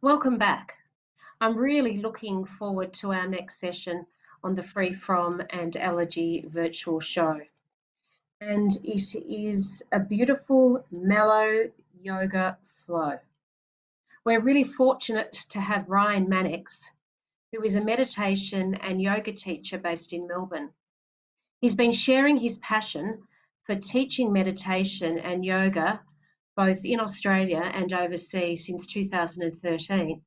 Welcome back. I'm really looking forward to our next session on the Free From and Allergy virtual show. And it is a beautiful, mellow yoga flow. We're really fortunate to have Ryan Mannix, who is a meditation and yoga teacher based in Melbourne. He's been sharing his passion for teaching meditation and yoga both in Australia and overseas since 2013.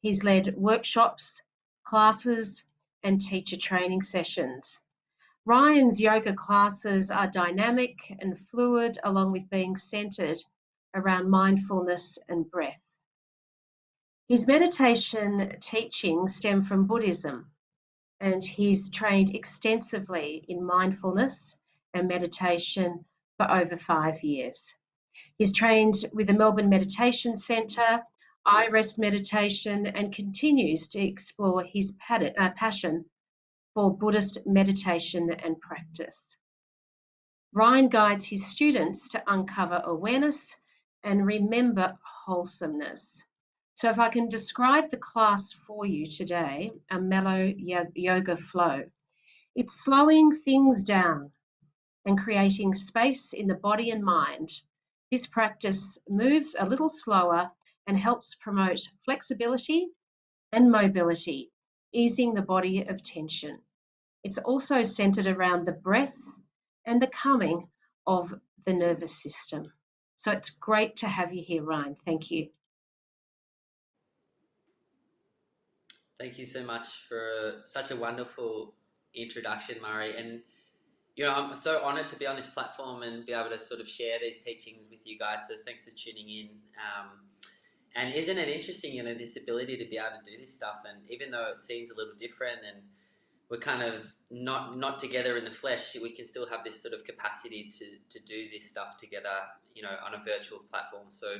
He's led workshops, classes, and teacher training sessions. Ryan's yoga classes are dynamic and fluid, along with being centered around mindfulness and breath. His meditation teachings stem from Buddhism, and he's trained extensively in mindfulness and meditation for over 5 years. He's trained with the Melbourne Meditation Centre, iRest Meditation, and continues to explore his passion for Buddhist meditation and practice. Ryan guides his students to uncover awareness and remember wholesomeness. So if I can describe the class for you today, a mellow yoga flow, it's slowing things down and creating space in the body and mind. This practice moves a little slower and helps promote flexibility and mobility, easing the body of tension. It's also centered around the breath and the calming of the nervous system. So it's great to have you here, Ryan. Thank you. Thank you so much for such a wonderful introduction, Murray. And I'm so honoured to be on this platform and be able to sort of share these teachings with you guys. So thanks for tuning in. And isn't it interesting, this ability to be able to do this stuff? And even though it seems a little different and we're kind of not together in the flesh, we can still have this sort of capacity to do this stuff together, on a virtual platform. So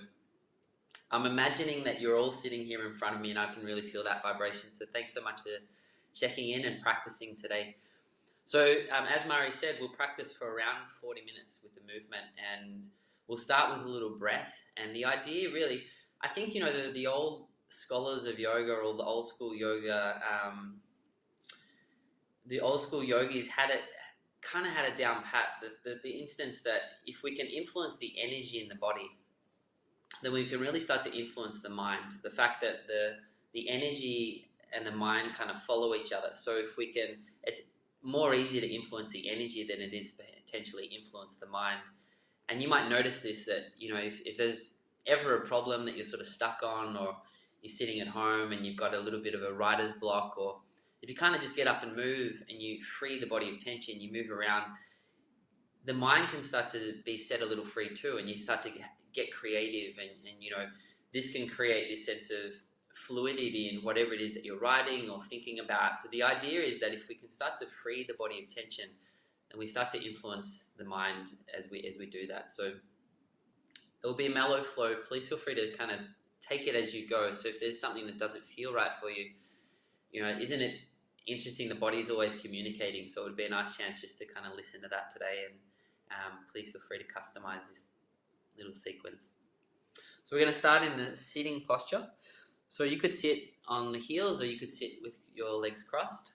I'm imagining that you're all sitting here in front of me and I can really feel that vibration. So thanks so much for checking in and practicing today. So as Murray said, we'll practice for around 40 minutes with the movement, and we'll start with a little breath. And the idea really, I think, the old scholars of yoga, or the old school yoga, the old school yogis had it down pat. The instance that if we can influence the energy in the body, then we can really start to influence the mind. The fact that the energy and the mind kind of follow each other. So if we can, it's more easy to influence the energy than it is potentially influence the mind. And you might notice this, that, if there's ever a problem that you're sort of stuck on, or you're sitting at home and you've got a little bit of a writer's block, or if you kind of just get up and move and you free the body of tension, you move around, the mind can start to be set a little free too, and you start to get creative, and this can create this sense of fluidity in whatever it is that you're writing or thinking about. So the idea is that if we can start to free the body of tension, then we start to influence the mind as we do that. So it will be a mellow flow. Please feel free to kind of take it as you go. So if there's something that doesn't feel right for you, isn't it interesting? The body is always communicating, so it would be a nice chance just to kind of listen to that today. And please feel free to customize this little sequence. So we're going to start in the sitting posture. So you could sit on the heels, or you could sit with your legs crossed.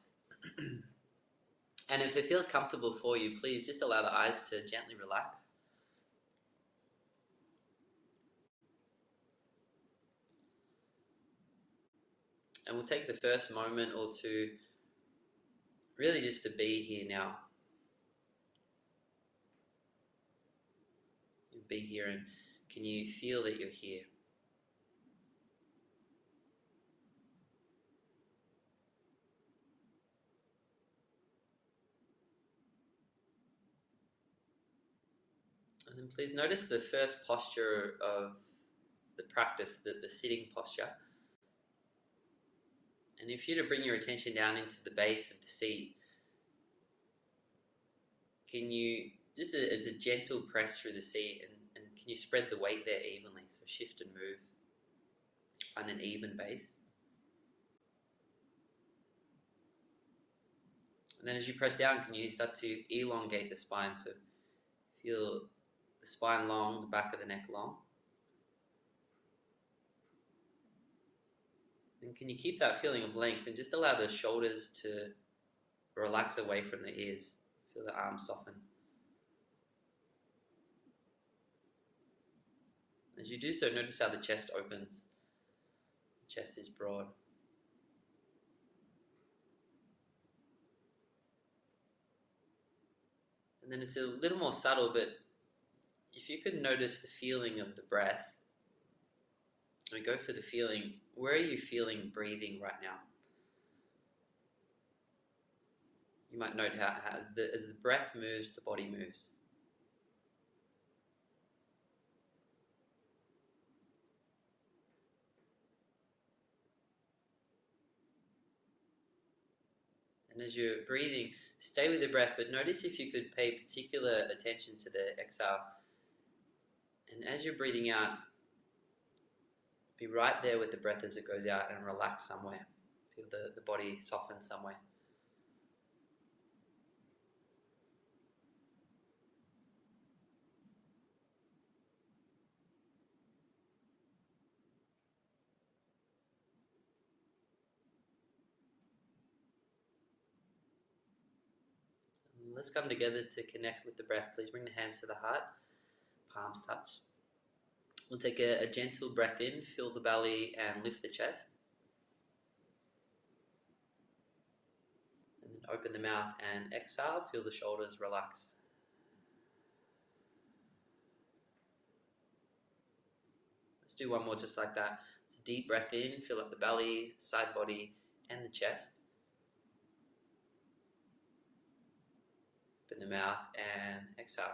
And if it feels comfortable for you, please just allow the eyes to gently relax. And we'll take the first moment or two really just to be here now. Be here, and can you feel that you're here? And then please notice the first posture of the practice, the sitting posture. And if you were to bring your attention down into the base of the seat, can you, just as a gentle press through the seat, and can you spread the weight there evenly? So shift and move on an even base. And then as you press down, can you start to elongate the spine? So feel the spine long, the back of the neck long. And can you keep that feeling of length and just allow the shoulders to relax away from the ears? Feel the arms soften. As you do so, notice how the chest opens. The chest is broad. And then it's a little more subtle, but if you could notice the feeling of the breath, and go for the feeling, where are you feeling breathing right now? You might note how as the breath moves, the body moves. And as you're breathing, stay with the breath, but notice if you could pay particular attention to the exhale. And as you're breathing out, be right there with the breath as it goes out and relax somewhere. Feel the body soften somewhere. Let's come together to connect with the breath. Please bring the hands to the heart, palms touch. We'll take a gentle breath in, fill the belly and lift the chest. And then open the mouth and exhale, feel the shoulders relax. Let's do one more just like that. It's a deep breath in, fill up the belly, side body and the chest. Open the mouth and exhale.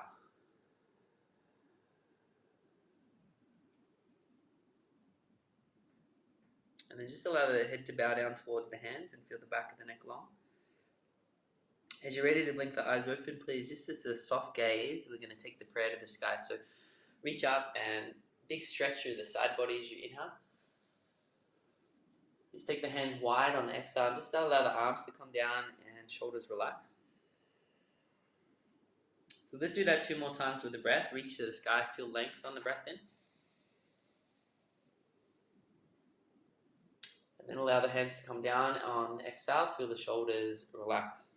And then just allow the head to bow down towards the hands and feel the back of the neck long. As you're ready to blink the eyes open, please, just as a soft gaze, we're going to take the prayer to the sky. So reach up and big stretch through the side body as you inhale. Just take the hands wide on the exhale. Just allow the arms to come down and shoulders relax. So let's do that 2 more times with the breath. Reach to the sky, feel length on the breath in. And then allow the hands to come down on the exhale, feel the shoulders relax.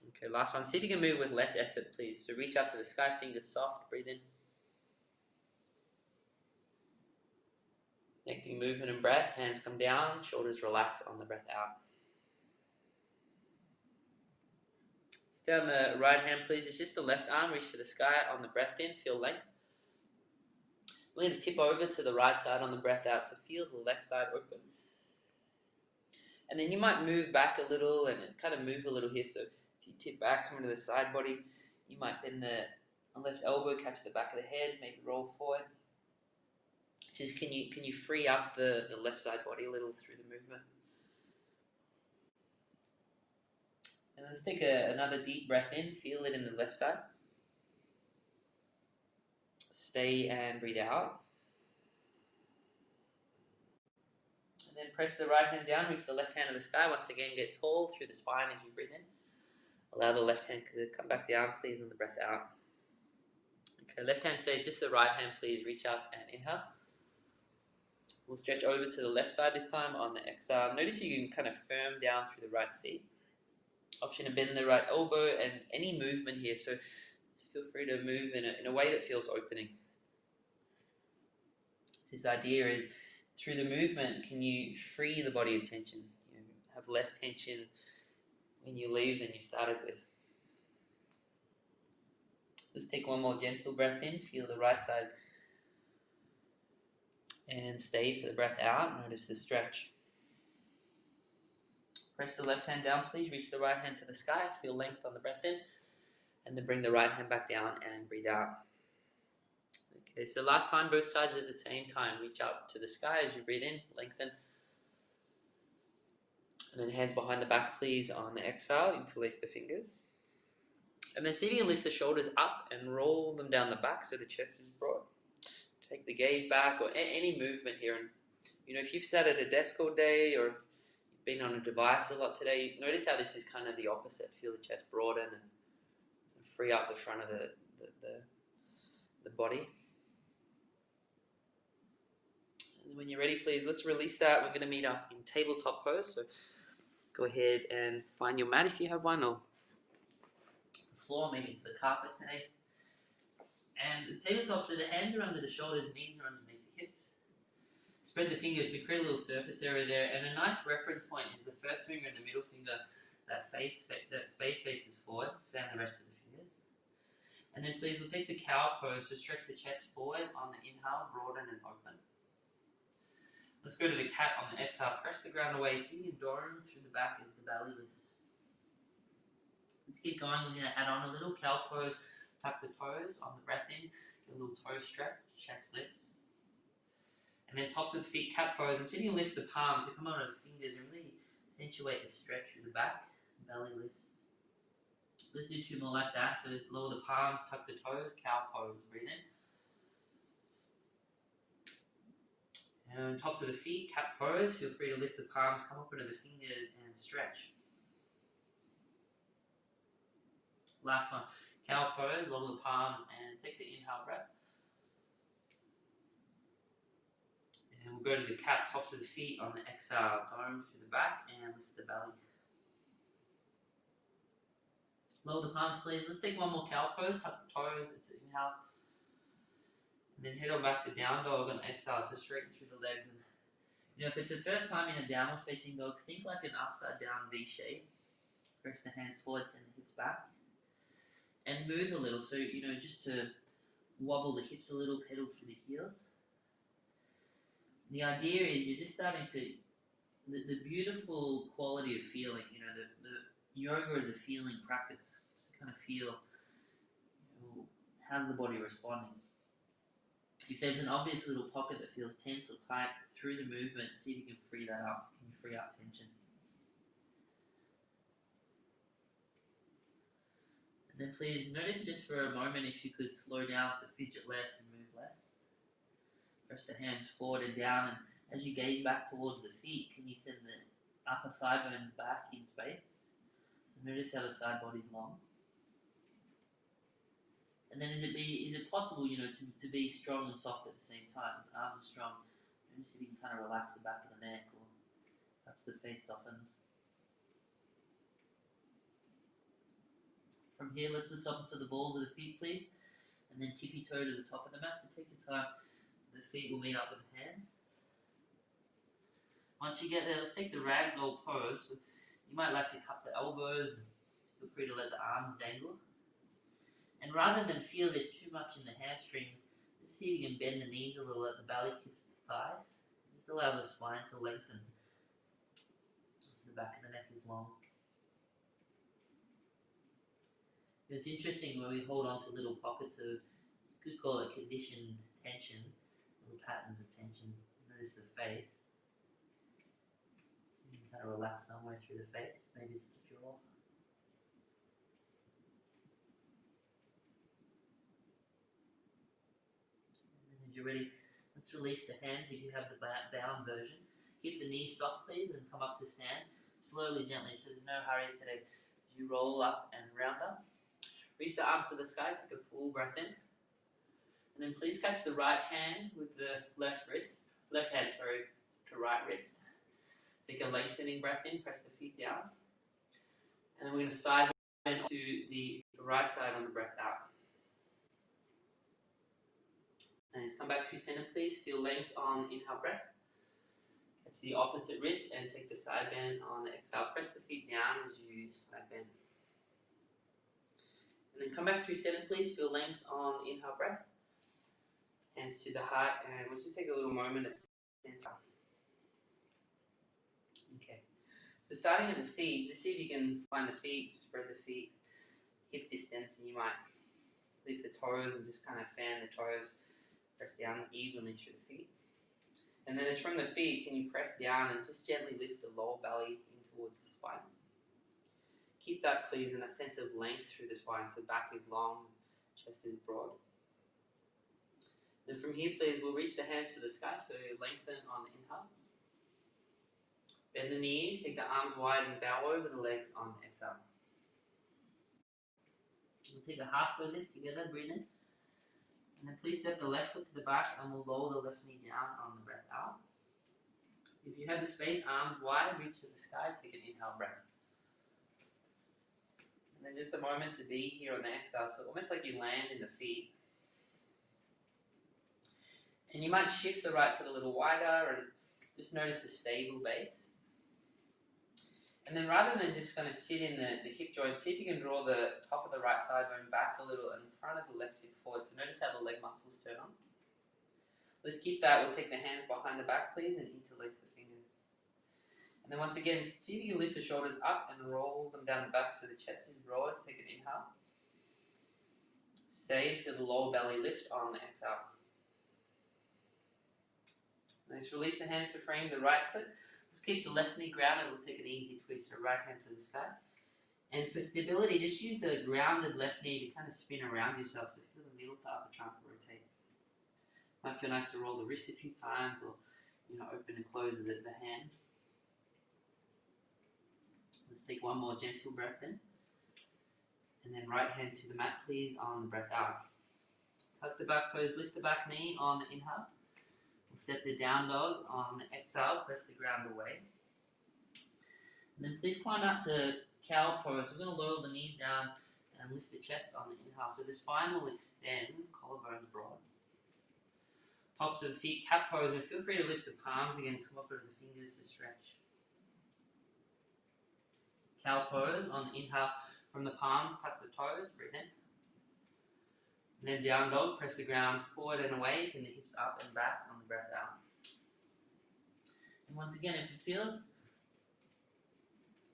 Okay, last one. See if you can move with less effort, please. So reach up to the sky, fingers soft, breathe in. Connecting movement and breath, hands come down, shoulders relax on the breath out. Stay on the right hand, please. It's just the left arm, reach to the sky on the breath in, feel length. We're going to tip over to the right side on the breath out, so feel the left side open. And then you might move back a little and kind of move a little here. So if you tip back, come into the side body, you might bend the left elbow, catch the back of the head, maybe roll forward. Just can you free up the left side body a little through the movement. And let's take another deep breath in, feel it in the left side. Stay and breathe out. And then press the right hand down, reach the left hand to the sky. Once again, get tall through the spine as you breathe in. Allow the left hand to come back down, please, on the breath out. Okay, left hand stays, just the right hand, please. Reach up and inhale. We'll stretch over to the left side this time on the exhale. Notice you can kind of firm down through the right seat. Option to bend the right elbow and any movement here. So feel free to move in a way that feels opening. This idea is through the movement, can you free the body of tension? You know, have less tension when you leave than you started with. Let's take one more gentle breath in. Feel the right side. And stay for the breath out. Notice the stretch. Press the left hand down, please. Reach the right hand to the sky. Feel length on the breath in. And then bring the right hand back down and breathe out. Okay, so last time, both sides at the same time. Reach up to the sky as you breathe in. Lengthen. And then hands behind the back, please, on the exhale. Interlace the fingers. And then see if you can lift the shoulders up and roll them down the back so the chest is broad. Take the gaze back, or any movement here. And if you've sat at a desk all day or you've been on a device a lot today, notice how this is kind of the opposite. Feel the chest broaden and free up the front of the body. And when you're ready, please, let's release that. We're going to meet up in tabletop pose. So go ahead and find your mat if you have one, or the floor, maybe it's the carpet today. And the tabletop, so the hands are under the shoulders, knees are underneath the hips. Spread the fingers to create a little surface area there. And a nice reference point is the first finger and the middle finger, that space faces forward. Fan the rest of the fingers. And then please, we'll take the cow pose, so stretch the chest forward on the inhale, broaden and open. Let's go to the cat on the exhale. Press the ground away. See your dome through the back as the belly lifts. Let's keep going. We're going to add on a little cow pose. Tuck the toes on the breath in. Get a little toe stretch. Chest lifts. And then tops of the feet, cat pose. I'm sitting and lift the palms. So come on to the fingers and really accentuate the stretch through the back. Belly lifts. Let's do 2 more like that. So lower the palms, tuck the toes, cow pose. Breathe in. And tops of the feet, cat pose. Feel free to lift the palms, come up into the fingers and stretch. Last one, cow pose. Lower the palms and take the inhale breath. And we'll go to the cat, tops of the feet on the exhale, dome through the back and lift the belly. Lower the palm sleeves. Let's take one more cow pose. Tuck the toes. It's the inhale. And then head on back to down dog on exhale. So straighten through the legs. And if it's the first time in a downward facing dog, think like an upside down V shape. Press the hands forward, send the hips back. And move a little. So, just to wobble the hips a little, pedal through the heels. The idea is you're just starting to, the beautiful quality of feeling, the yoga is a feeling practice. To kind of feel, how's the body responding? If there's an obvious little pocket that feels tense or tight through the movement, see if you can free that up. Can you free up tension? And then please notice just for a moment if you could slow down to fidget less and move less. Press the hands forward and down, and as you gaze back towards the feet, can you send the upper thigh bones back in space? Notice how the side body's long. And then is it possible, to be strong and soft at the same time? The arms are strong. Notice if you can kind of relax the back of the neck, or perhaps the face softens. From here, let's lift up to the balls of the feet, please. And then tippy toe to the top of the mat. So take your time. The feet will meet up with the hands. Once you get there, let's take the Ragdoll pose. So you might like to cup the elbows. Feel free to let the arms dangle. And rather than feel this too much in the hamstrings, just see if you can bend the knees a little, let the belly kiss the thighs. Just allow the spine to lengthen. So the back of the neck is long. It's interesting when we hold on to little pockets of, you could call it conditioned tension, little patterns of tension. Notice the face. You can kind of relax somewhere through the face. Maybe it's the jaw. You're ready, let's release the hands if you have the bound version. Keep the knees soft, please, and come up to stand. Slowly, gently, so there's no hurry today. As you roll up and round up. Reach the arms to the sky, take a full breath in. And then please catch the right hand with the left hand to right wrist. Take a lengthening breath in, press the feet down. And then we're going to side bend to the right side on the breath out. And just come back through center, please. Feel length on the inhale breath. Catch the opposite wrist and take the side bend on the exhale. Press the feet down as you side bend. And then come back through center, please. Feel length on the inhale breath. Hands to the heart, and let's just take a little moment at center. Okay. So starting at the feet, just see if you can find the feet, spread the feet, hip distance, and you might lift the toes and just kind of fan the toes. Press down evenly through the feet. And then from the feet, can you press down and just gently lift the lower belly in towards the spine. Keep that, please, and that sense of length through the spine. So back is long, chest is broad. Then from here, please, we'll reach the hands to the sky. So lengthen on the inhale. Bend the knees, take the arms wide and bow over the legs on the exhale. We'll take a halfway lift together, breathe in. And then please step the left foot to the back and we'll lower the left knee down on the breath out. If you have the space, arms wide, reach to the sky, take an inhale breath. And then just a moment to be here on the exhale, so almost like you land in the feet. And you might shift the right foot a little wider and just notice a stable base. And then rather than just kind of sit in the hip joint, see if you can draw the top of the right thigh bone back a little and the front of the left hip forward. So notice how the leg muscles turn on. Let's keep that. We'll take the hands behind the back, please, and interlace the fingers. And then once again, see if you can lift the shoulders up and roll them down the back so the chest is broad. Take an inhale. Stay and feel the lower belly lift on the exhale. Nice. Release the hands to frame the right foot. Let's keep the left knee grounded. We'll take an easy twist, so right hand to the sky. And for stability, just use the grounded left knee to kind of spin around yourself. So feel the middle to upper trunk rotate. Might feel nice to roll the wrist a few times or, open and close the hand. Let's take one more gentle breath in. And then right hand to the mat, please, on the breath out. Tuck the back toes, lift the back knee on the inhale. We'll step to down dog on the exhale, press the ground away. And then please climb out to cow pose. We're going to lower the knees down and lift the chest on the inhale. So the spine will extend, collarbones broad. Tops of the feet, cat pose, and feel free to lift the palms again, come up over the fingers to stretch. Cow pose on the inhale, from the palms, tuck the toes, breathe in. And then down dog, press the ground forward and away, send the hips up and back on the breath out. And once again, if it feels,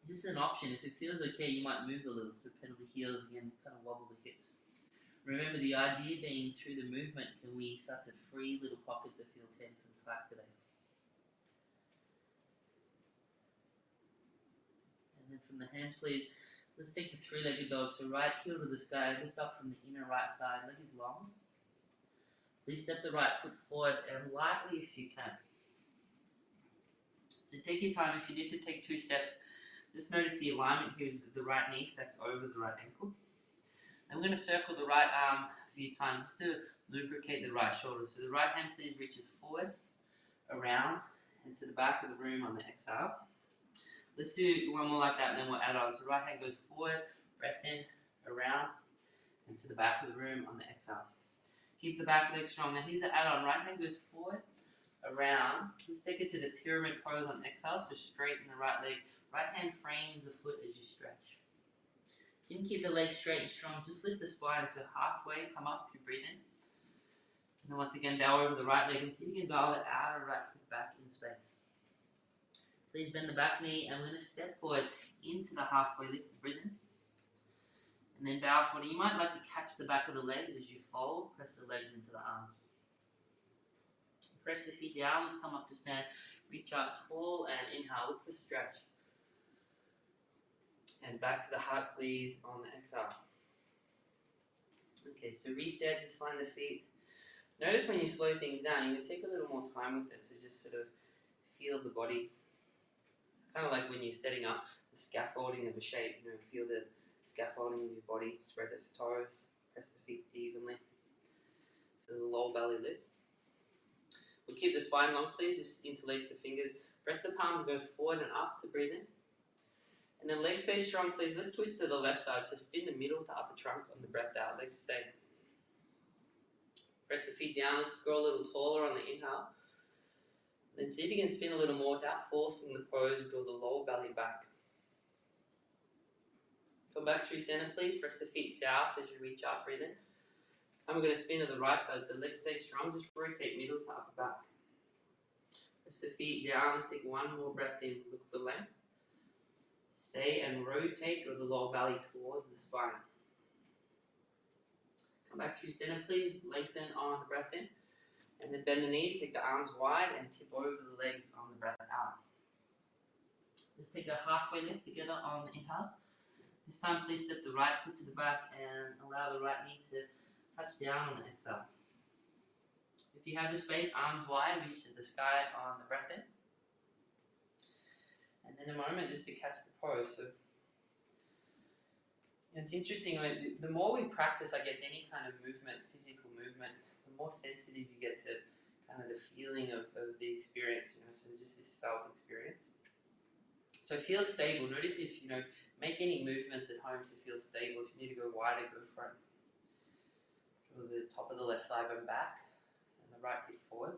just an option, if it feels okay, you might move a little, so pedal the heels again, kind of wobble the hips. Remember, the idea being through the movement, can we start to free little pockets that feel tense and tight today? And then from the hands, please, let's take the three-legged dog. So right heel to the sky, lift up from the inner right thigh, leg is long. Please step the right foot forward and lightly if you can. So take your time. If you need to take 2 steps, just notice the alignment here is that the right knee stacks over the right ankle. I'm going to circle the right arm a few times just to lubricate the right shoulder. So the right hand please reaches forward, around, and to the back of the room on the exhale. Let's do one more like that and then we'll add on. So right hand goes forward, breath in, around, and to the back of the room on the exhale. Keep the back leg strong. Now here's the add-on. Right hand goes forward, around. Let's take it to the pyramid pose on exhale, so straighten the right leg. Right hand frames the foot as you stretch. You can keep the leg straight and strong. Just lift the spine, so halfway, come up, you breathe in. And then once again, bow over the right leg and see if you can dial the outer right hip back in space. Please bend the back knee and we're going to step forward into the halfway lift, breathe in. And then bow forward. You might like to catch the back of the legs as you fold, press the legs into the arms. Press the feet down, let's come up to stand. Reach out tall and inhale, look for stretch. Hands back to the heart, please, on the exhale. Okay, so reset, just find the feet. Notice when you slow things down, you're going to take a little more time with it, so just sort of feel the body. Kind of like when you're setting up the scaffolding of a shape, feel the scaffolding of your body, spread the toes, press the feet evenly. Feel the lower belly lift. We'll keep the spine long, please, just interlace the fingers. Press the palms, go forward and up to breathe in. And then legs stay strong, please. Let's twist to the left side. So spin the middle to upper trunk on the breath out. Legs stay. Press the feet down. Let's scroll a little taller on the inhale. Then see if you can spin a little more without forcing the pose. Draw the lower belly back. Come back through center, please. Press the feet south as you reach up. Breathe in. So we're going to spin to the right side. So legs stay strong. Just rotate middle to upper back. Press the feet down. Let's take one more breath in. Look for length. Stay and rotate with the lower belly towards the spine. Come back through center, please. Lengthen on the breath in. And then bend the knees, take the arms wide and tip over the legs on the breath out. Let's take a halfway lift together on the inhale. This time, please step the right foot to the back and allow the right knee to touch down on the exhale. If you have the space, arms wide, reach to the sky on the breath in. And then a moment just to catch the pose. So it's interesting, the more we practice, I guess, any kind of movement, physical movement, the more sensitive you get to kind of the feeling of the experience, so just this felt experience. So feel stable. Notice if, make any movements at home to feel stable. If you need to go wider, go front. Draw the top of the left thigh bone back and the right hip forward.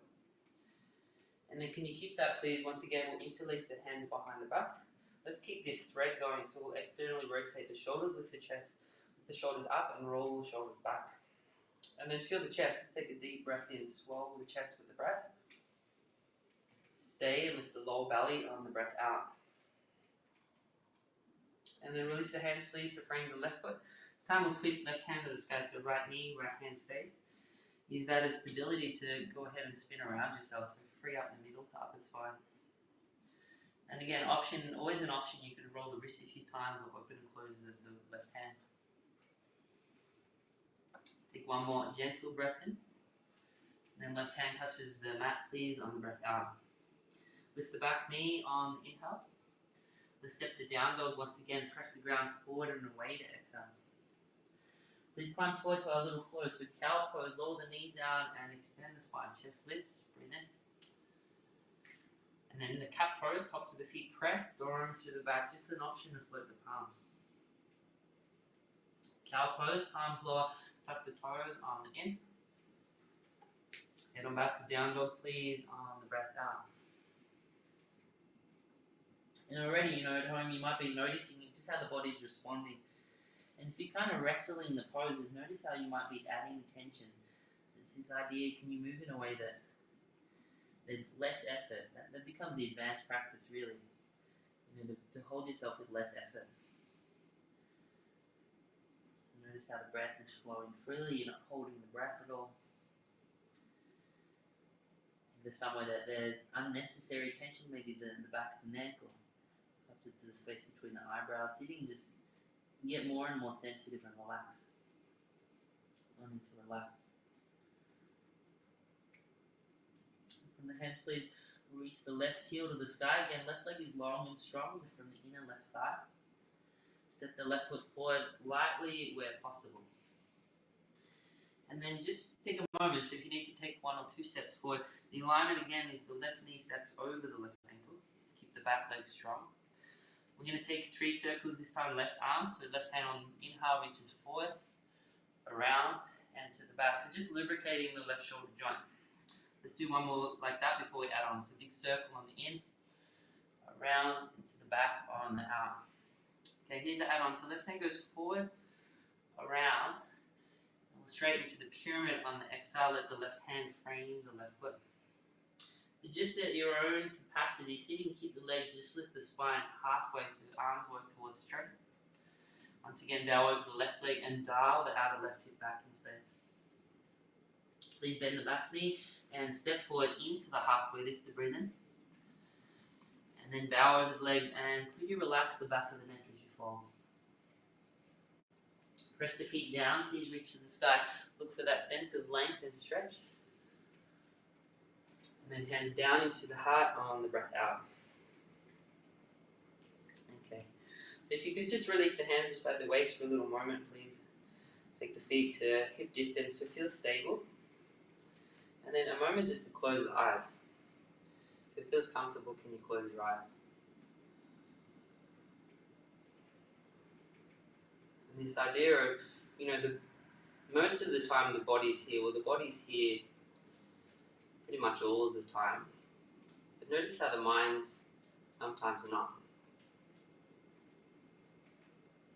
And then can you keep that, please? Once again, we'll interlace the hands behind the back. Let's keep this thread going. So we'll externally rotate the shoulders, lift the chest, lift the shoulders up and roll the shoulders back. And then feel the chest. Let's take a deep breath in. Swallow the chest with the breath. Stay and lift the lower belly on the breath out. And then release the hands, please, to frame the left foot. This time we'll twist left hand to the sky, so right knee, right hand stays. Use that as stability to go ahead and spin around yourself, so free up the middle to upper spine. And again, always an option, you could roll the wrist a few times or open and close the left hand. Let's take one more gentle breath in. And then left hand touches the mat, please, on the breath out. Lift the back knee on the inhale. Let's step to down dog. Once again, press the ground forward and away to exhale. Please climb forward to our little flow. So cow pose, lower the knees down and extend the spine. Chest lifts, breathe in. And then in the cat pose, tops of the feet pressed, drawing through the back. Just an option to float the palms. Cow pose, palms lower, tuck the toes on the in. Head on back to down dog, please, on the breath out. And already, at home, you might be noticing just how the body's responding. And if you're kind of wrestling the poses, notice how you might be adding tension. So it's this idea, can you move in a way that there's less effort? That becomes the advanced practice, really. To hold yourself with less effort. So notice how the breath is flowing freely. You're not holding the breath at all. If there's somewhere that there's unnecessary tension, maybe in the back of the neck or to the space between the eyebrows, so you can just get more and more sensitive and relax. Learning to relax. From the hands, please reach the left heel to the sky. Again, left leg is long and strong from the inner left thigh. Step the left foot forward lightly where possible. And then just take a moment, so if you need to take 1 or 2 steps forward, the alignment again is the left knee steps over the left ankle. Keep the back leg strong. We're going to take 3 circles this time, left arm. So left hand on inhale reaches forward, around, and to the back. So just lubricating the left shoulder joint. Let's do one more like that before we add on. So big circle on the in, around, and to the back on the out. Okay, here's the add on. So left hand goes forward, around, and we'll straighten to the pyramid on the exhale. Let the left hand frame the left foot. Just at your own capacity, sitting, keep the legs, just lift the spine halfway so the arms work towards straight. Once again, bow over the left leg and dial the outer left hip back in space. Please bend the back knee and step forward into the halfway lift to breathe in. And then bow over the legs and could you relax the back of the neck as you fall. Press the feet down, please reach to the sky. Look for that sense of length and stretch. And then hands down into the heart on the breath out. Okay. So if you could just release the hands beside the waist for a little moment, please. Take the feet to hip distance so feel stable. And then a moment just to close the eyes. If it feels comfortable, can you close your eyes? And this idea of, most of the time the body's here. Well, the body's here pretty much all of the time. But notice how the mind's sometimes not.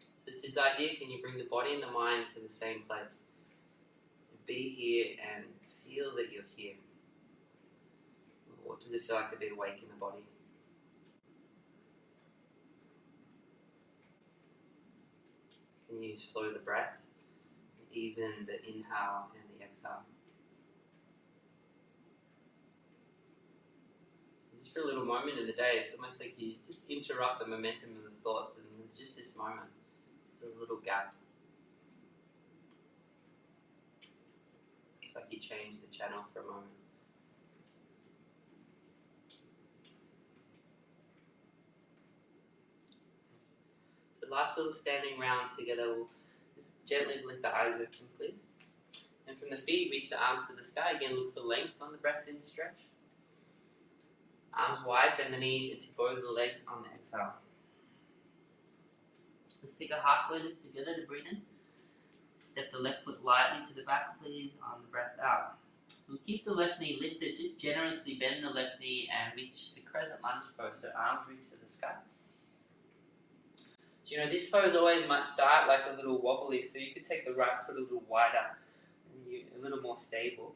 So it's this idea, can you bring the body and the mind to the same place? Be here and feel that you're here. What does it feel like to be awake in the body? Can you slow the breath, even the inhale and the exhale? Just for a little moment in the day, it's almost like you just interrupt the momentum of the thoughts, and it's just this moment. There's a little gap. It's like you change the channel for a moment. So last little standing round together. We'll just gently blink the eyes open, please. And from the feet, reach the arms to the sky. Again, look for length on the breath in, stretch. Arms wide, bend the knees into both the legs on the exhale. Let's take a halfway lift together to breathe in. Step the left foot lightly to the back, please, on the breath out. We'll keep the left knee lifted. Just generously bend the left knee and reach the Crescent Lunge Pose, so arms reach to the sky. So, this pose always might start like a little wobbly, so you could take the right foot a little wider and a little more stable.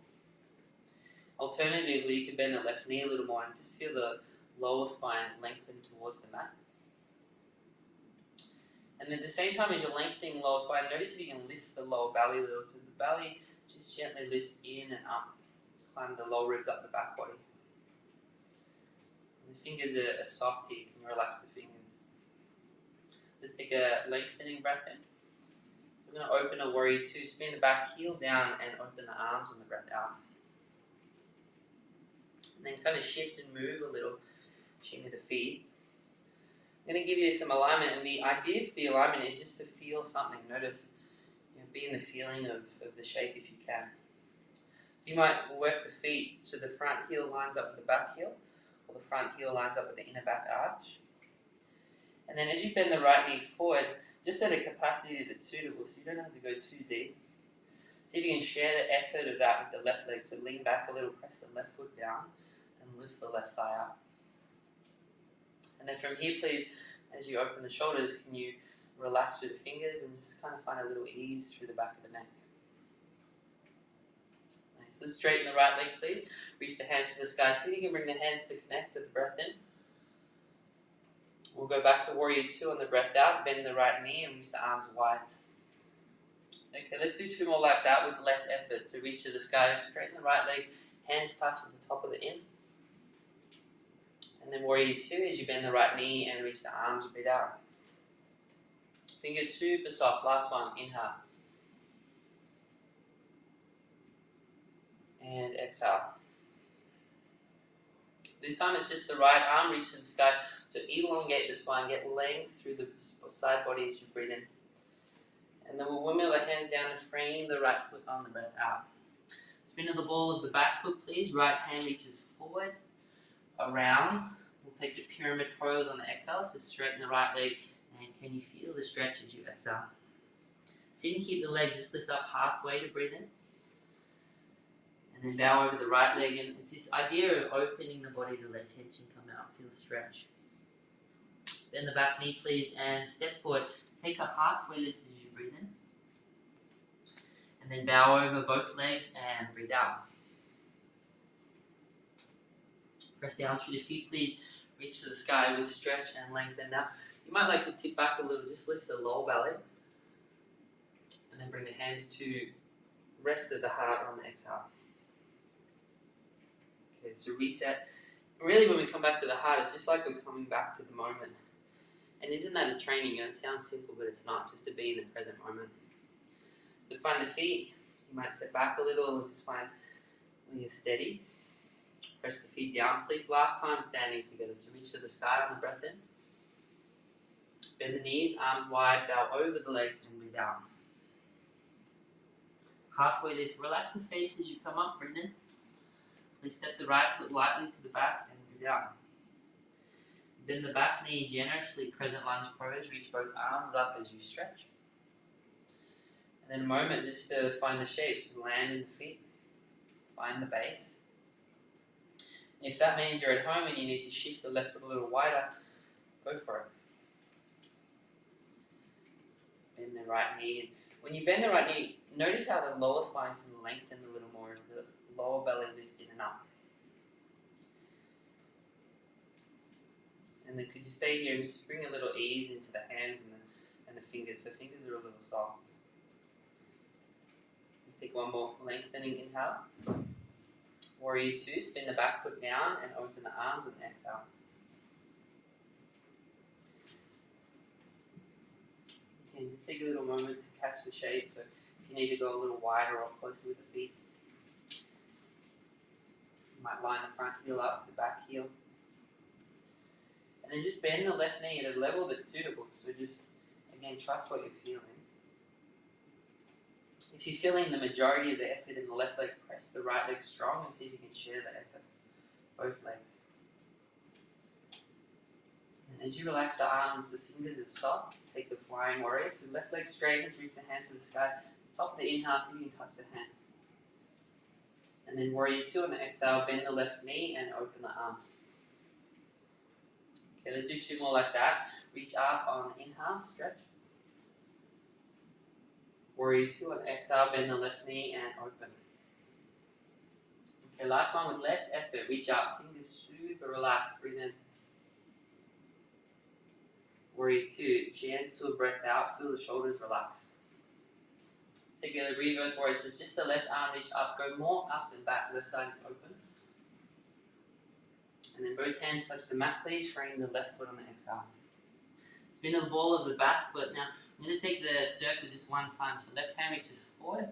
Alternatively, you can bend the left knee a little more and just feel the lower spine lengthen towards the mat. And at the same time as you're lengthening the lower spine, notice if you can lift the lower belly a little. So the belly just gently lifts in and up. Climb the lower ribs up the back body. And the fingers are soft here. You can relax the fingers. Let's take a lengthening breath in. We're going to open a warrior two. Spin the back heel down and open the arms on the breath out. And then kind of shift and move a little. Shimmy the feet. I'm going to give you some alignment, and the idea for the alignment is just to feel something. Notice, be in the feeling of the shape if you can. So you might work the feet so the front heel lines up with the back heel, or the front heel lines up with the inner back arch. And then as you bend the right knee forward, just at a capacity that's suitable, so you don't have to go too deep. See if you can share the effort of that with the left leg. So lean back a little, press the left foot down, and lift the left thigh up. And then from here, please, as you open the shoulders, can you relax through the fingers and just kind of find a little ease through the back of the neck. Nice. Let's straighten the right leg, please. Reach the hands to the sky. See if you can bring the hands to connect to the breath in. We'll go back to warrior two on the breath out. Bend the right knee and reach the arms wide. Okay, let's do two more like that with less effort. So reach to the sky, straighten the right leg, hands touch at the top of the in. And then warrior two as you bend the right knee and reach the arms, breathe out. Fingers super soft. Last one, inhale. And exhale. This time it's just the right arm, reach to the sky. So elongate the spine, get length through the side body as you breathe in. And then we'll windmill the hands down and frame the right foot on the breath out. Spin of the ball of the back foot, please. Right hand reaches forward, around. We'll take the pyramid pose on the exhale, so straighten the right leg. And can you feel the stretch as you exhale? So you can keep the legs just lift up halfway to breathe in. And then bow over the right leg. And it's this idea of opening the body to let tension come out. Feel the stretch. Bend the back knee, please, and step forward. Take a halfway lift as you breathe in. And then bow over both legs and breathe out. Press down through the feet, please. Reach to the sky with stretch and lengthen. Now, you might like to tip back a little. Just lift the lower belly. And then bring the hands to rest of the heart on the exhale. Okay, so reset. Really, when we come back to the heart, it's just like we're coming back to the moment. And isn't that a training? It sounds simple, but it's not. Just to be in the present moment. To find the feet, you might step back a little, or just find when you're steady. Press the feet down, please. Last time standing together. So reach to the sky on the breath in. Bend the knees, arms wide, bow over the legs and breathe out. Halfway lift. Relax the face as you come up, breathe in. Please step the right foot lightly to the back and breathe out. Bend the back knee generously, Crescent Lunge Pose. Reach both arms up as you stretch. And then a moment just to find the shapes. Land in the feet. Find the base. And if that means you're at home and you need to shift the left foot a little wider, go for it. Bend the right knee. When you bend the right knee, notice how the lower spine can lengthen a little more as the lower belly lifts in and up. And then could you stay here and just bring a little ease into the hands and the fingers. So fingers are a little soft. Let's take one more lengthening inhale. Warrior two, spin the back foot down and open the arms and exhale. Okay, just take a little moment to catch the shape. So if you need to go a little wider or closer with the feet, you might line the front heel up, the back heel. And then just bend the left knee at a level that's suitable. So just, again, trust what you're feeling. If you're feeling the majority of the effort in the left leg, press the right leg strong and see if you can share the effort. Both legs. And as you relax the arms, the fingers are soft. Take the flying warrior. So left leg straight, reach the hands to the sky. Top of the inhale, see if you can touch the hands. And then warrior 2 on the exhale, bend the left knee and open the arms. Okay, let's do 2 more like that. Reach up on the inhale, stretch. Warrior 2 on the exhale, bend the left knee and open. Okay, last one with less effort. Reach up, fingers super relaxed, breathe in. Warrior 2, gentle breath out, feel the shoulders relax. Take a reverse warrior, so it's just the left arm reach up, go more up than back, left side is open. And then both hands touch the mat, please, frame the left foot on the exhale. Spin the ball of the back foot. Now, I'm going to take the circle just one time, so left hand reaches forward,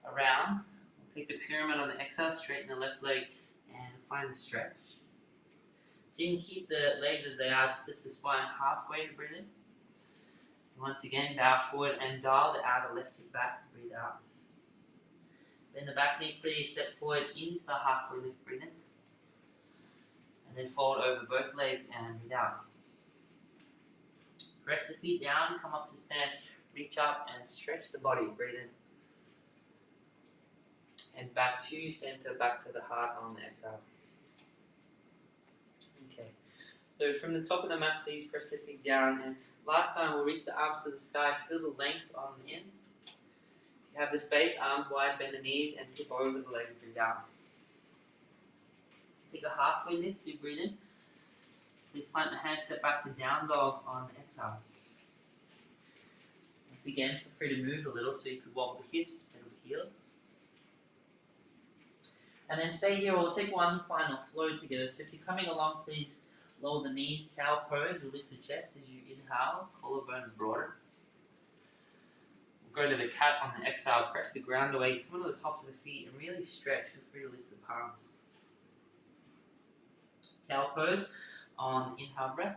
around. We'll take the pyramid on the exhale, straighten the left leg, and find the stretch. So you can keep the legs as they are, just lift the spine halfway to breathe in. Once again, bow forward and dial the outer left hip back to breathe out. Then the back knee, please step forward into the halfway lift, breathe in. And then fold over both legs and breathe out. Press the feet down, come up to stand, reach up and stretch the body, breathe in. Hands back to center, back to the heart on the exhale. Okay, so from the top of the mat, please press the feet down. And last time, we'll reach the arms to the sky, feel the length on the in. If you have the space, arms wide, bend the knees, and tip over the leg, breathe out. Let's take a halfway lift, you breathe in. Please plant the hands, step back to down dog on the exhale. Once again, feel free to move a little so you could wobble the hips, pedal the heels. And then stay here, we'll take one final flow together. So if you're coming along, please lower the knees, cow pose, you'll lift the chest as you inhale, collarbones broader. We'll go to the cat on the exhale, press the ground away, come onto the tops of the feet and really stretch, feel free to lift the palms. Cow pose on the inhale breath.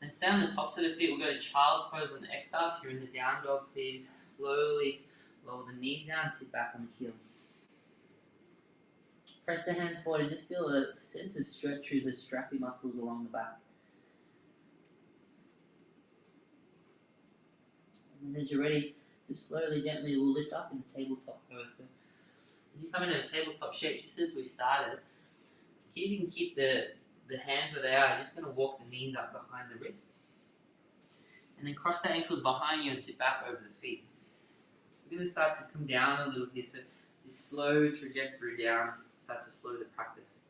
Then stay on the tops of the feet, we'll go to child's pose on the exhale. If you're in the down dog, please slowly lower the knees down, sit back on the heels. Press the hands forward and just feel a sense of stretch through the strappy muscles along the back. And then as you're ready, just slowly, gently, we'll lift up in a tabletop pose. So as you come into a tabletop shape, just as we started, you can keep the hands where they are. You're just going to walk the knees up behind the wrists. And then cross the ankles behind you and sit back over the feet. We're going to start to come down a little here. So this slow trajectory down, start to slow the practice.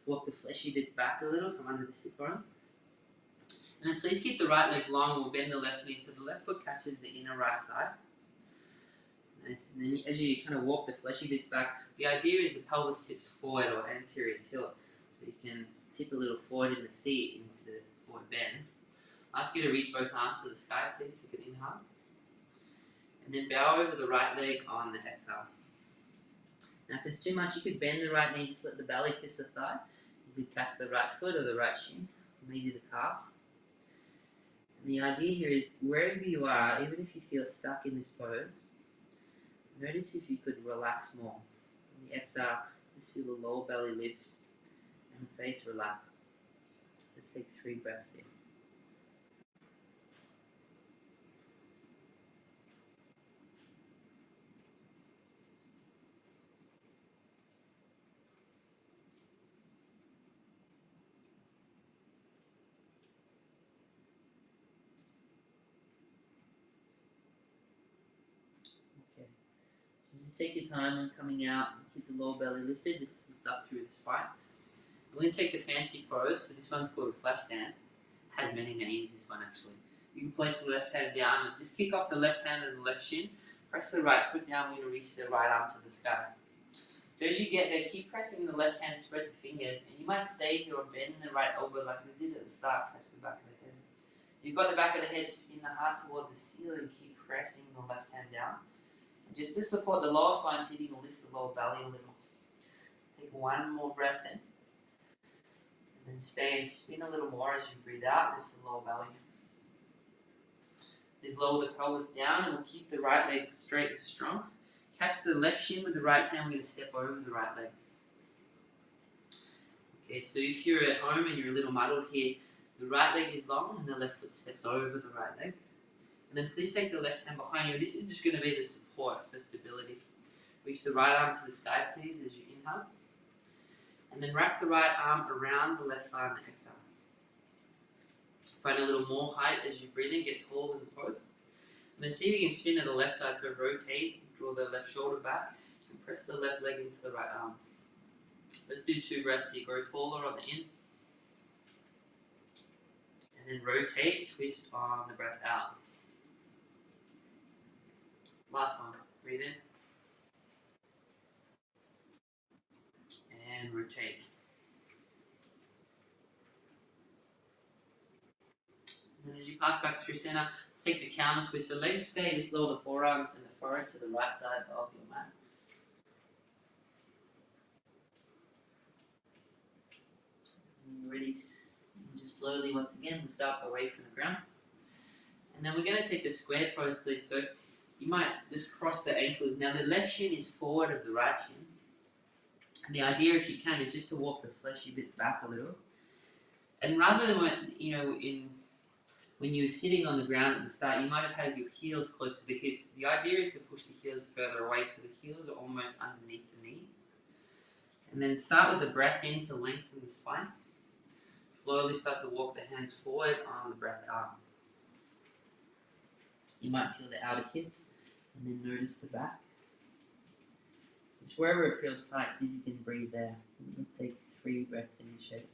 Walk the fleshy bits back a little from under the sit bones. And then please keep the right leg long. We'll bend the left knee so the left foot catches the inner right thigh. Nice. And then as you kind of walk the fleshy bits back, the idea is the pelvis tips forward or anterior tilt. So you can tip a little forward in the seat into the forward bend. Ask you to reach both arms to the sky, please. Take an inhale. And then bow over the right leg on the exhale. Now if it's too much, you could bend the right knee, just let the belly kiss the thigh. You could catch the right foot or the right shin, maybe the calf. And the idea here is wherever you are, even if you feel stuck in this pose, notice if you could relax more. On the exhale, just feel the lower belly lift and the face relax. Let's take 3 breaths here. Okay. So just take your time when coming out and keep the lower belly lifted, just lift up through the spine. We're going to take the fancy pose. So this one's called a flash dance. It has many names, this one actually. You can place the left hand down and just kick off the left hand and the left shin. Press the right foot down, we're going to reach the right arm to the sky. So as you get there, keep pressing the left hand, spread the fingers, and you might stay here or bend the right elbow like we did at the start, catch the back of the head. If you've got the back of the head, spin the heart towards the ceiling, keep pressing the left hand down. And just to support the lower spine, see if you can lift the lower belly a little. Let's take one more breath in. And then stay and spin a little more as you breathe out, lift the lower belly. Just lower the pelvis down and we'll keep the right leg straight and strong. Catch the left shin with the right hand, we're going to step over the right leg. Okay, so if you're at home and you're a little muddled here, the right leg is long and the left foot steps over the right leg. And then please take the left hand behind you. This is just going to be the support for stability. Reach the right arm to the sky, please, as you inhale. And then wrap the right arm around the left arm and exhale. Find a little more height as you breathe in, get tall in the pose. And then see if you can spin to the left side, so rotate, draw the left shoulder back, and press the left leg into the right arm. Let's do 2 breaths here. Grow taller on the in. And then rotate, twist on the breath out. Last one. Breathe in. And rotate. And then as you pass back through center, let's take the counter twist. So legs stay, just lower the forearms and the forehead to the right side of your mat. And you're ready. And just slowly, once again, lift up away from the ground. And then we're going to take the square pose, please. So you might just cross the ankles. Now the left shin is forward of the right shin. And the idea, if you can, is just to walk the fleshy bits back a little. And rather than when you were sitting on the ground at the start, you might have had your heels close to the hips. The idea is to push the heels further away so the heels are almost underneath the knees. And then start with the breath in to lengthen the spine. Slowly start to walk the hands forward on the breath out. You might feel the outer hips and then notice the back. Just wherever it feels tight, see if you can breathe there. Let's take 3 breaths in each shape.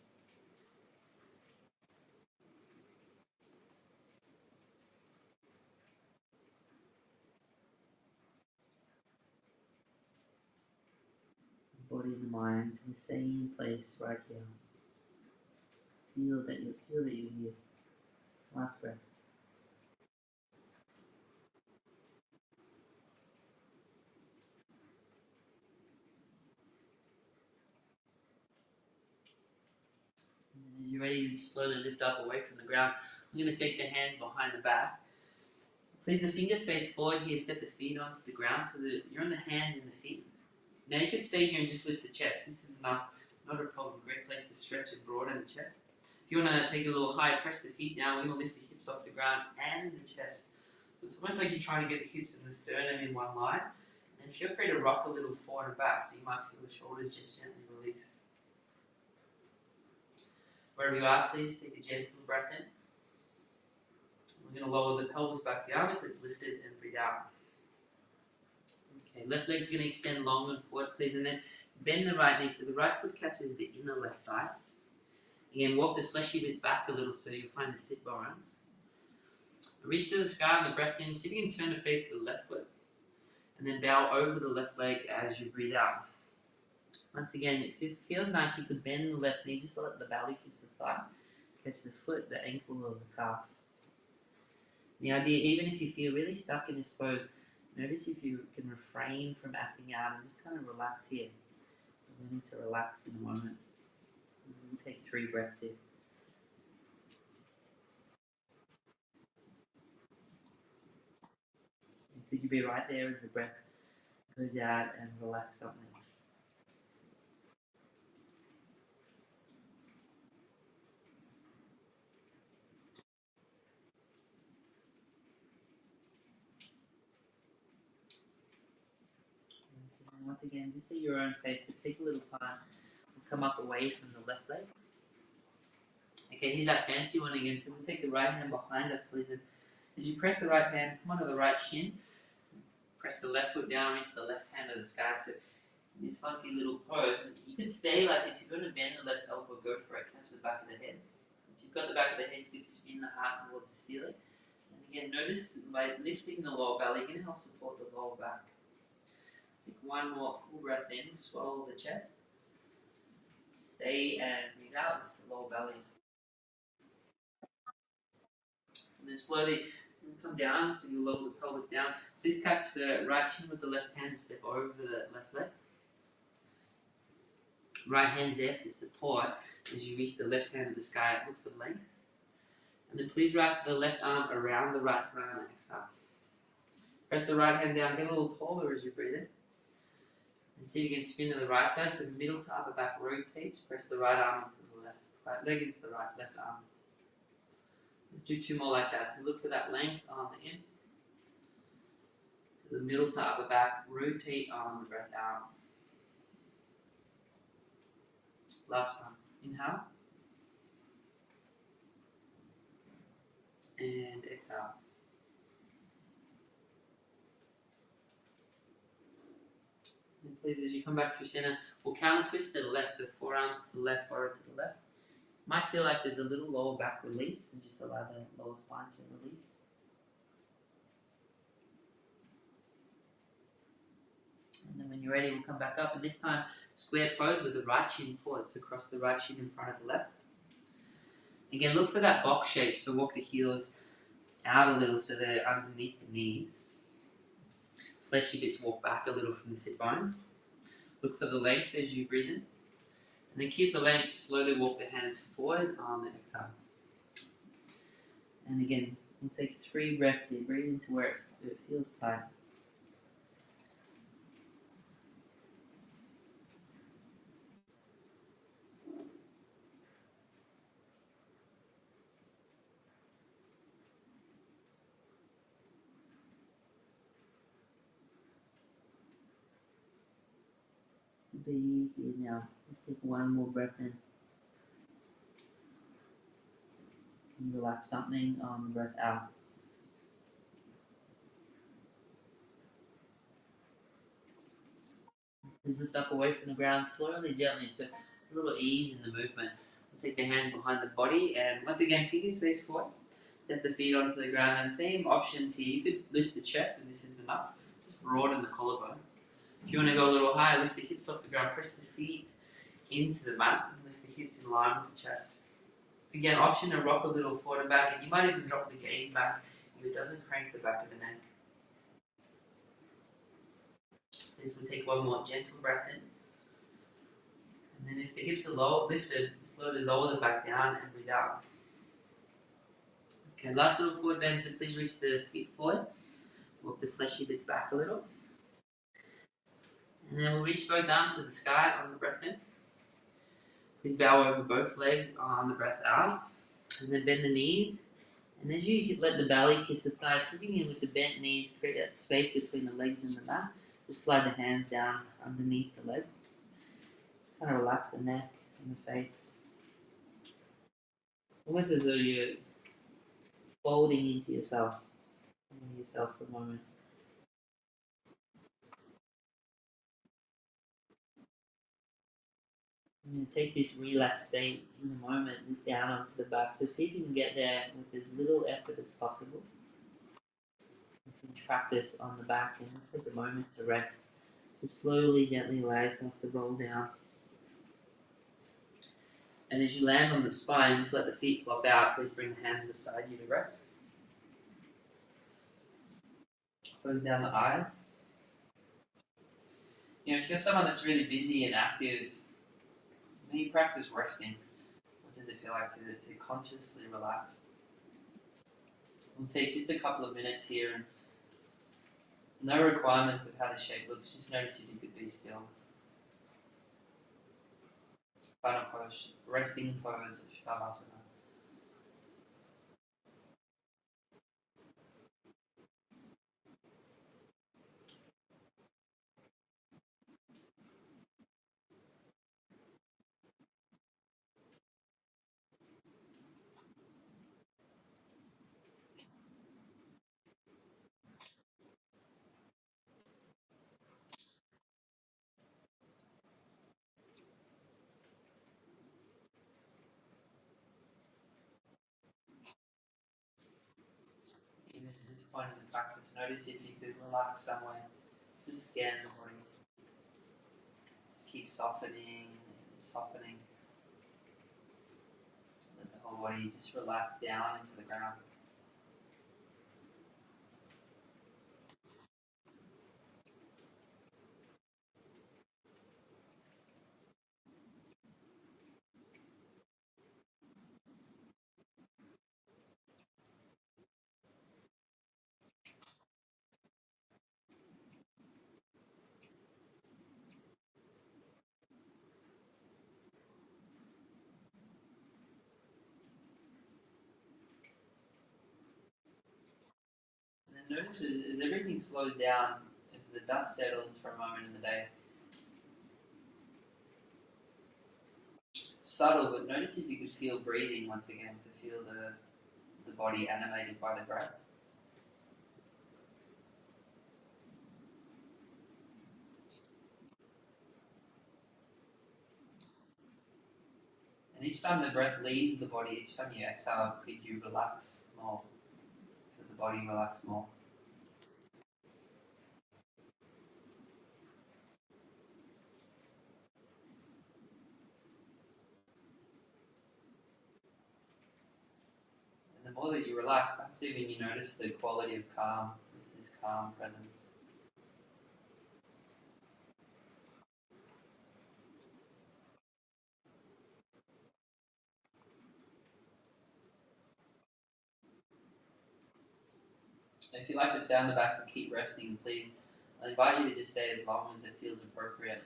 The body and the mind in the same place right here. Feel that you're here. Last breath. And as you're ready, you slowly lift up away from the ground. I'm going to take the hands behind the back. Please the fingers face forward here, step the feet onto the ground so that you're on the hands and the feet. Now you can stay here and just lift the chest. This is enough, not a problem. Great place to stretch and broaden the chest. If you want to take it a little higher, press the feet down. We're going to lift the hips off the ground and the chest. So it's almost like you're trying to get the hips and the sternum in one line. And feel free to rock a little forward and back so you might feel the shoulders just gently release. Wherever you are, please take a gentle breath in. We're going to lower the pelvis back down if it's lifted and breathe out. Okay, left leg's going to extend long and forward, please, and then bend the right knee so the right foot catches the inner left thigh. Again, walk the fleshy bits back a little so you'll find the sit bones. Reach to the sky on the breath in. See if you can turn to face the left foot. And then bow over the left leg as you breathe out. Once again, if it feels nice, you could bend the left knee just to let the belly kiss the thigh. Catch the foot, the ankle, or the calf. The idea, even if you feel really stuck in this pose, notice if you can refrain from acting out and just kind of relax here. We're going to relax in a moment. We'll take 3 breaths here. And could you be right there as the breath goes out and relax something? And once again, just at your own pace, so take a little time. We'll come up away from the left leg. Okay, here's that fancy one again. So we'll take the right hand behind us, please. And as you press the right hand, come onto the right shin. Press the left foot down, reach the left hand to the sky. So in this funky little pose, and you can stay like this. If you want to bend the left elbow, go for it. Catch the back of the head. If you've got the back of the head, you can spin the heart towards the ceiling. And again, notice by lifting the lower belly, you're going to help support the lower back. Let's take one more full breath in, swallow the chest. Stay and breathe out with the lower belly. then slowly come down, so you lower the pelvis down. Please catch the right shin with the left hand and step over the left leg. Right hand's there for support as you reach the left hand of the sky. Look for length. And then please wrap the left arm around the right thigh and exhale. Press the right hand down, get a little taller as you breathe in. And see if you can spin to the right side, so middle to upper back rotates. Press the right arm into the left, right leg into the right, left arm. Let's do 2 more like that. So look for that length on the in. The middle to upper back, rotate on the breath out. Last one. Inhale. And exhale. And please, as you come back through center, we'll counter twist to the left. So forearms to the left, forward to the left. Might feel like there's a little lower back release, and just allow the lower spine to release. And then when you're ready, we'll come back up, and this time square pose with the right shin forward, so cross the right shin in front of the left. Again, look for that box shape, so walk the heels out a little so they're underneath the knees. Fleshy bits walk back a little from the sit bones. Look for the length as you breathe in. And then keep the length, slowly walk the hands forward on the exhale. And again, we'll take 3 breaths here. Breathe into where it feels tight. Be here now. Let's take 1 more breath in. Can you relax something on the breath out? Please lift up away from the ground slowly, gently, so a little ease in the movement. We'll take the hands behind the body, and once again, fingers face forward. Step the feet onto the ground, and same options here. You could lift the chest, and this is enough. Just broaden the collarbones. If you want to go a little higher, lift the hips off the ground, press the feet into the mat, and lift the hips in line with the chest. Again, option to rock a little forward and back, and you might even drop the gaze back if it doesn't crank the back of the neck. This will take 1 more gentle breath in. And then if the hips are low, lifted, slowly lower them back down and breathe out. Okay, last little forward bend, so please reach the feet forward. Walk the fleshy bits back a little. And then we'll reach both arms to the sky on the breath in. Please bow over both legs on the breath out. And then bend the knees. And as you let the belly kiss the thighs, sitting in with the bent knees, create that space between the legs and the mat. Just slide the hands down underneath the legs. Just kind of relax the neck and the face. Almost as though you're folding into yourself for a moment. And then take this relaxed state in the moment, just down onto the back. So see if you can get there with as little effort as possible. You can practice on the back, and just take a moment to rest. So slowly, gently allow yourself to roll down. And as you land on the spine, just let the feet flop out. Please bring the hands beside you to rest. Close down the eyes. You know, if you're someone that's really busy and active, maybe practice resting. What does it feel like to consciously relax? We'll take just a couple of minutes here, and no requirements of how the shape looks. Just notice if you could be still. Final pose, resting pose, Shavasana. Even at this point in the practice, notice if you could relax somewhere. Just scan the body. Just keep softening and softening. Let the whole body just relax down into the ground. notice as everything slows down, as the dust settles for a moment in the day, it's subtle, but notice if you could feel breathing once again, so feel the body animated by the breath. And each time the breath leaves the body, each time you exhale, could you relax more? Could the body relax more? And the more that you relax, perhaps even you notice the quality of calm, this calm presence. If you'd like to stay on the back and keep resting, please, I invite you to just stay as long as it feels appropriate.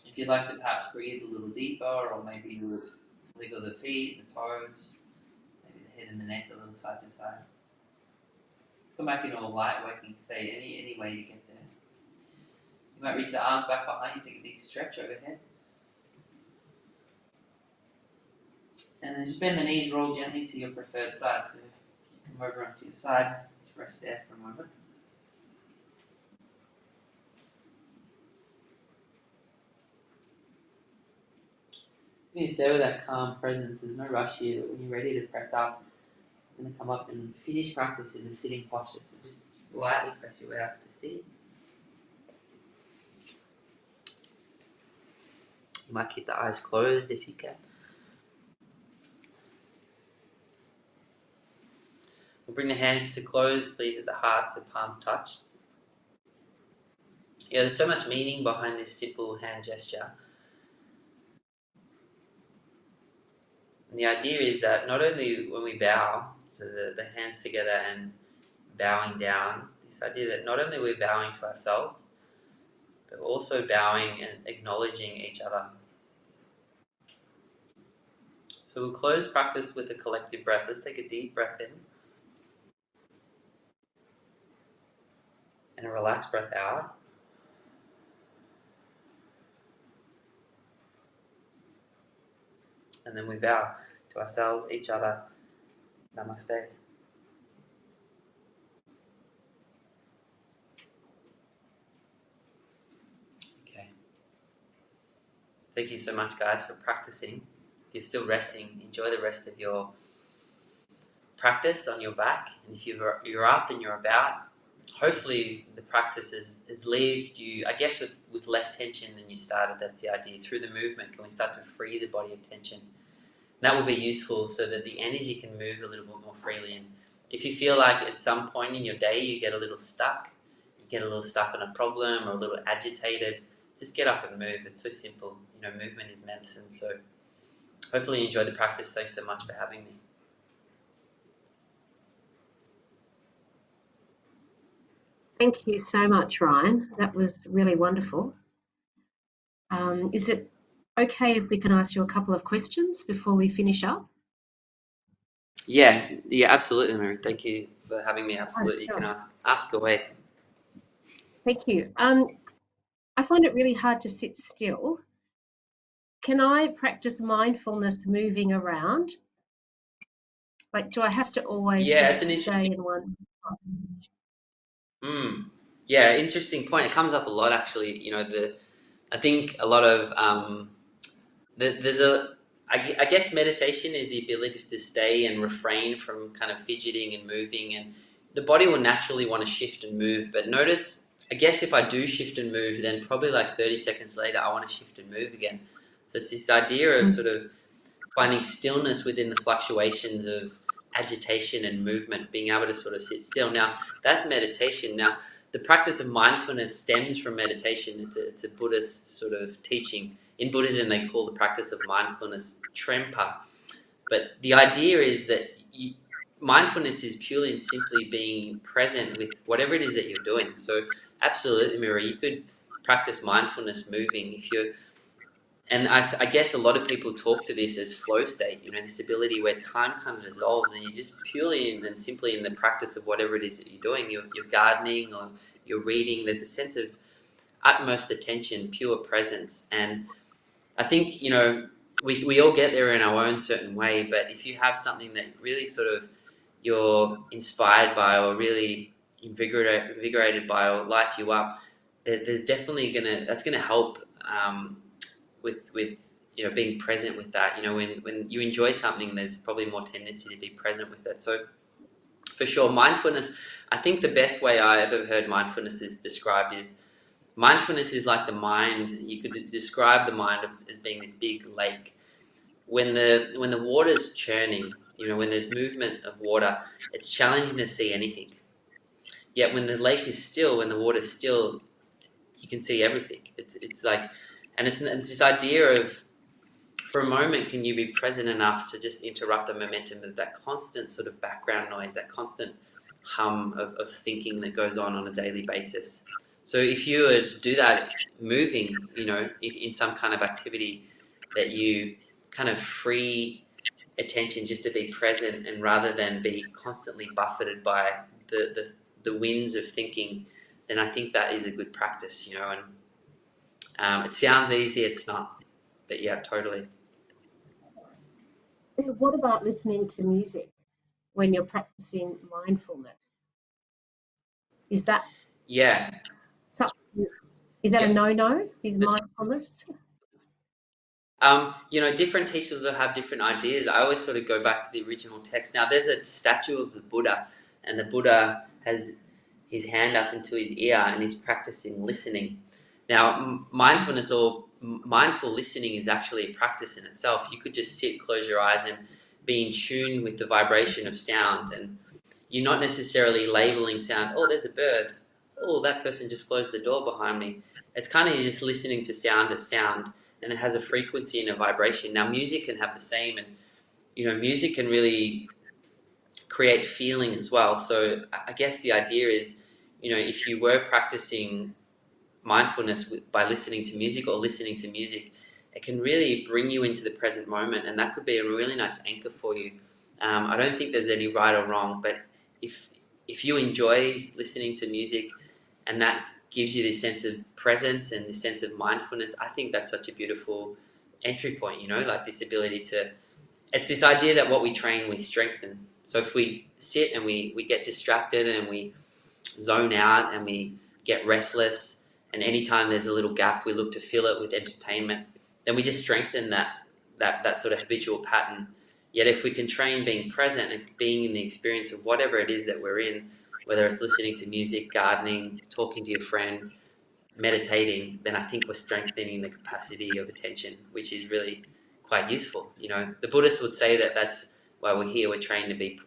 If you'd like to perhaps breathe a little deeper, or maybe wiggle the feet, the toes, maybe the head and the neck a little side to side. Come back in a light waking state, any way to get there. You might reach the arms back behind you, take a big stretch overhead. And then just bend the knees, roll gently to your preferred side. So you come over onto your side, just rest there for a moment. You stay with that calm presence. There's no rush here. When you're ready to press up, you're going to come up and finish practice in the sitting posture. So just lightly press your way up to sit. You might keep the eyes closed if you can. We'll bring the hands to close, please, at the heart so palms touch. Yeah, there's so much meaning behind this simple hand gesture. And the idea is that not only when we bow, so the hands together and bowing down, this idea that not only we're bowing to ourselves, but also bowing and acknowledging each other. So we'll close practice with a collective breath. Let's take a deep breath in and a relaxed breath out. And then we bow to ourselves, each other. Namaste. Okay. Thank you so much, guys, for practicing. If you're still resting, enjoy the rest of your practice on your back. And if you're up and you're about, hopefully the practice has left you, I guess, with less tension than you started. That's the idea. Through the movement, can we start to free the body of tension? And that will be useful so that the energy can move a little bit more freely. And if you feel like at some point in your day you get a little stuck, on a problem or a little agitated, just get up and move. It's so simple. Movement is medicine. So hopefully you enjoy the practice. Thanks so much for having me. Thank you so much, Ryan. That was really wonderful. Is it okay if we can ask you a couple of questions before we finish up? Yeah, absolutely, Mary. Thank you for having me. Absolutely, Oh, you sure. can ask away. Thank you. I find it really hard to sit still. Can I practice mindfulness moving around? Like, do I have to always Yeah, sort of it's an stay interesting. in one? Yeah, interesting point. It comes up a lot, actually. I think a lot of there's I guess meditation is the ability to stay and refrain from kind of fidgeting and moving, and the body will naturally want to shift and move. But notice, I guess if I do shift and move, then probably like 30 seconds later, I want to shift and move again. So it's this idea of sort of finding stillness within the fluctuations of agitation and movement, being able to sort of sit still. Now, that's meditation. Now, the practice of mindfulness stems from meditation. It's a Buddhist sort of teaching. In Buddhism, they call the practice of mindfulness trempa. But the idea is that mindfulness is purely and simply being present with whatever it is that you're doing. So absolutely, Mira, you could practice mindfulness moving if you're and I guess a lot of people talk to this as flow state, this ability where time kind of dissolves and you're just purely and simply in the practice of whatever it is that you're doing. You're gardening or you're reading. There's a sense of utmost attention, pure presence. And I think, we all get there in our own certain way, but if you have something that really sort of you're inspired by or really invigorated by or lights you up, there's definitely that's gonna help with being present with that. When you enjoy something, there's probably more tendency to be present with it. So for sure, mindfulness, I think the best way I ever heard mindfulness is described is mindfulness is like the mind. You could describe the mind as being this big lake. When the water's churning, when there's movement of water, it's challenging to see anything. Yet when the lake is still, when the water's still, you can see everything. It's like, and it's this idea of, for a moment, can you be present enough to just interrupt the momentum of that constant sort of background noise, that constant hum of thinking that goes on a daily basis. So if you were to do that moving, in some kind of activity, that you kind of free attention just to be present, and rather than be constantly buffeted by the winds of thinking, then I think that is a good practice, and it sounds easy, it's not, but yeah, totally. And what about listening to music when you're practicing mindfulness? Is that Yeah, something, is that a yeah. no-no with mindfulness? Different teachers will have different ideas. I always sort of go back to the original text. Now, there's a statue of the Buddha, and the Buddha has his hand up into his ear, and he's practicing listening. Now, mindfulness or mindful listening is actually a practice in itself. You could just sit, close your eyes, and be in tune with the vibration of sound, and you're not necessarily labeling sound. Oh, there's a bird. Oh, that person just closed the door behind me. It's kind of, you're just listening to sound as sound, and it has a frequency and a vibration. Now, music can have the same, and music can really create feeling as well. So I guess the idea is, if you were practicing mindfulness by listening to music or listening to music, it can really bring you into the present moment, and that could be a really nice anchor for you. I don't think there's any right or wrong, but if if you enjoy listening to music and that gives you this sense of presence and this sense of mindfulness, I think that's such a beautiful entry point, like this ability to, it's this idea that what we train, we strengthen. So if we sit and we get distracted and we zone out and we get restless, and anytime there's a little gap, we look to fill it with entertainment, then we just strengthen that sort of habitual pattern. Yet if we can train being present and being in the experience of whatever it is that we're in, whether it's listening to music, gardening, talking to your friend, meditating, then I think we're strengthening the capacity of attention, which is really quite useful. The Buddhists would say that that's why we're here. We're training to be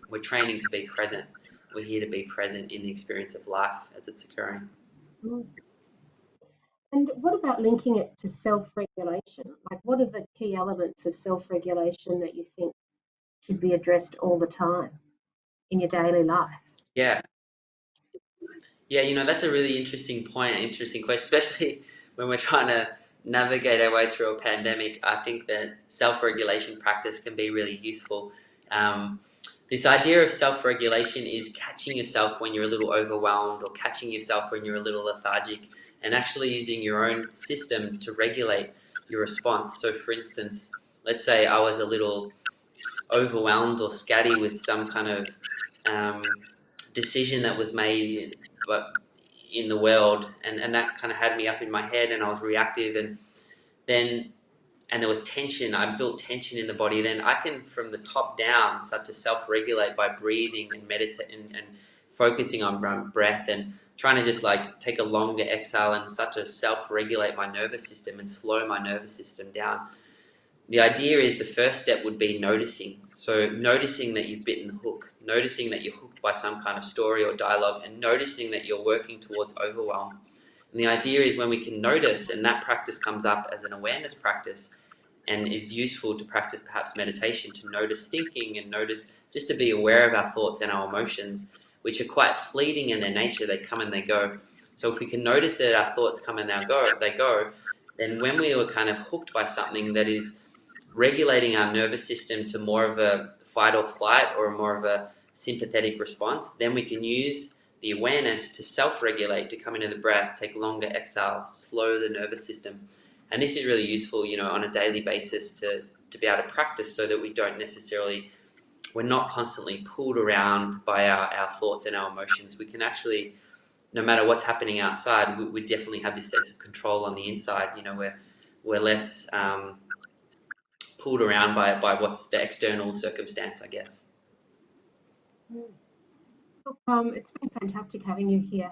present. We're here to be present in the experience of life as it's occurring. Mm. And what about linking it to self-regulation? Like, what are the key elements of self-regulation that you think should be addressed all the time in your daily life? Yeah, yeah. That's a really interesting point, interesting question, especially when we're trying to navigate our way through a pandemic. I think that self-regulation practice can be really useful. Um, this idea of self-regulation is catching yourself when you're a little overwhelmed or catching yourself when you're a little lethargic, and actually using your own system to regulate your response. So for instance, let's say I was a little overwhelmed or scatty with some kind of um, decision that was made but in the world, and that kind of had me up in my head and I was reactive, then and there was tension. I built tension in the body. Then I can, from the top down, start to self-regulate by breathing and meditating and focusing on breath and trying to just like take a longer exhale and start to self-regulate my nervous system and slow my nervous system down. The idea is the first step would be noticing. So noticing that you've bitten the hook, noticing that you're hooked by some kind of story or dialogue, and noticing that you're working towards overwhelm. And the idea is when we can notice, and that practice comes up as an awareness practice and is useful to practice perhaps meditation, to notice thinking and notice, just to be aware of our thoughts and our emotions, which are quite fleeting in their nature. They come and they go. So if we can notice that our thoughts come and they go, then when we are kind of hooked by something that is regulating our nervous system to more of a fight or flight or more of a sympathetic response, then we can use the awareness to self-regulate, to come into the breath, take longer exhales, slow the nervous system. And this is really useful, on a daily basis to be able to practice, so that we don't necessarily, we're not constantly pulled around by our thoughts and our emotions. We can actually, no matter what's happening outside, we definitely have this sense of control on the inside. We're less pulled around by what's the external circumstance, I guess. Look, it's been fantastic having you here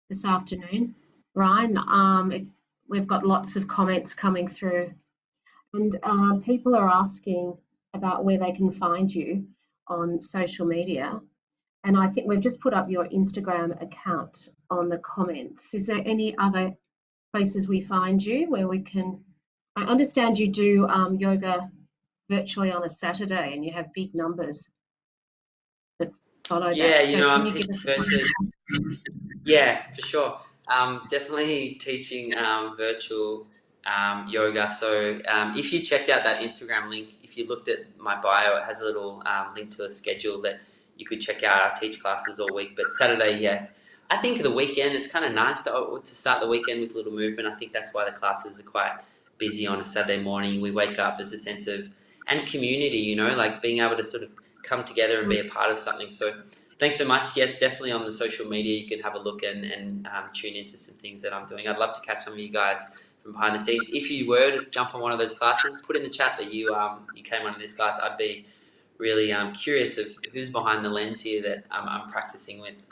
this afternoon, Ryan. We've got lots of comments coming through, and people are asking about where they can find you on social media. And I think we've just put up your Instagram account on the comments. Is there any other places we find you where we can? I understand you do yoga virtually on a Saturday, and you have big numbers that follow Yeah, that. So can I'm you give teaching us a virtually. Yeah, for sure. Definitely teaching virtual yoga. So if you checked out that Instagram link, if you looked at my bio, it has a little link to a schedule that you could check out. I teach classes all week, but Saturday, yeah. I think the weekend, it's kind of nice to start the weekend with a little movement. I think that's why the classes are quite busy on a Saturday morning. We wake up, there's a sense of, and community, like being able to sort of come together and be a part of something. So thanks so much. Yes, definitely on the social media, you can have a look and tune into some things that I'm doing. I'd love to catch some of you guys from behind the scenes. If you were to jump on one of those classes, put in the chat that you came on this class. I'd be really curious of who's behind the lens here that I'm practicing with.